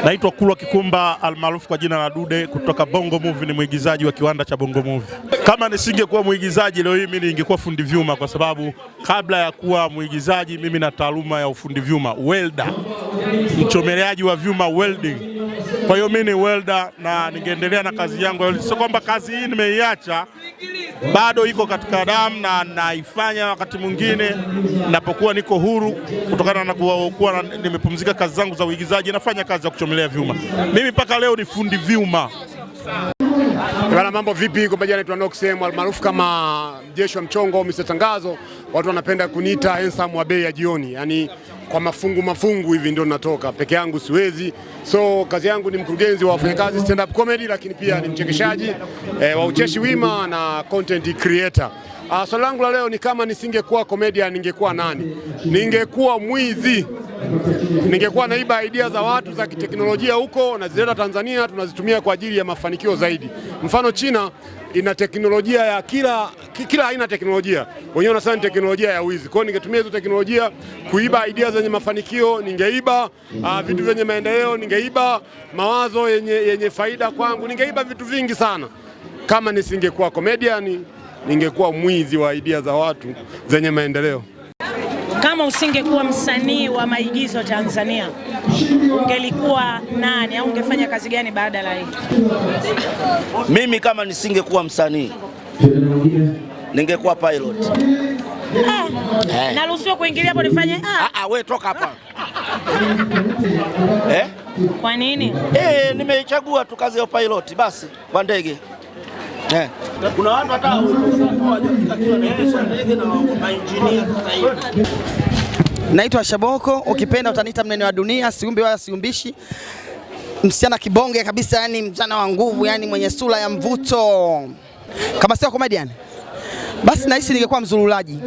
Naitwa Kulwa Kikumba almaarufu kwa jina la Dude kutoka Bongo Movie, ni mwigizaji wa kiwanda cha Bongo Movie. Kama nisingekuwa mwigizaji leo hii mimi ningekuwa fundi vyuma, kwa sababu kabla ya kuwa mwigizaji mimi na taaluma ya ufundi vyuma, welder, mchomeleaji wa vyuma, welding. Kwa hiyo mimi ni welder na ningeendelea na kazi yangu. Sio kwamba kazi hii nimeiacha, bado iko katika damu na naifanya wakati mwingine napokuwa niko huru kutokana na kuwa nimepumzika kazi zangu za uigizaji, nafanya kazi ya kuchomelea vyuma. Mimi mpaka leo ni fundi vyuma. Bwana, mambo vipi? Kwa majina naitwa Noxem almaarufu kama Jeshi wa Mchongo, Mr. Tangazo. Watu wanapenda kuniita handsome wa bei ya jioni. Yaani kwa mafungu hivi ndio natoka. Peke yangu siwezi. So kazi yangu ni mkurugenzi wa wafanyakazi stand up comedy, lakini pia ni mchekeshaji wa ucheshi wima na content creator. Swali langu la leo ni kama nisingekuwa comedian ningekuwa nani? Ningekuwa mwizi. Ningekuwa naiba idea za watu za kiteknolojia huko na zileta Tanzania, tunazitumia kwa ajili ya mafanikio zaidi. Mfano China ina teknolojia ya kila aina teknolojia. Wenyewe wanasema ni teknolojia ya wizi. Kwa hiyo ningetumia hizo teknolojia kuiba idea zenye mafanikio, ningeiba vitu vyenye maendeleo, ningeiba mawazo yenye faida kwangu, ningeiba vitu vingi sana. Kama nisingekuwa comedian, ningekuwa mwizi wa idea za watu zenye maendeleo. Kama usingekuwa msanii wa maigizo Tanzania, ungelikuwa nani au ungefanya kazi gani baada ya hii? Mimi kama nisingekuwa msanii, ningekuwa pilot. Naruhusiwa kuingilia hapo nifanye? Wewe toka hapa. Kwa nini? Nimeichagua tu kazi ya pilot basi kwa ndege. Kuna watu hata hawajafika kiwa na ndege na maengineer sasa hivi. Naitwa Shaboko, ukipenda utaniita mnene wa dunia, siumbi wala siumbishi. Msichana kibonge kabisa, yani mjana wa nguvu, yani mwenye sura ya mvuto. Kama sio comedian, basi nahisi ningekuwa mzurulaji.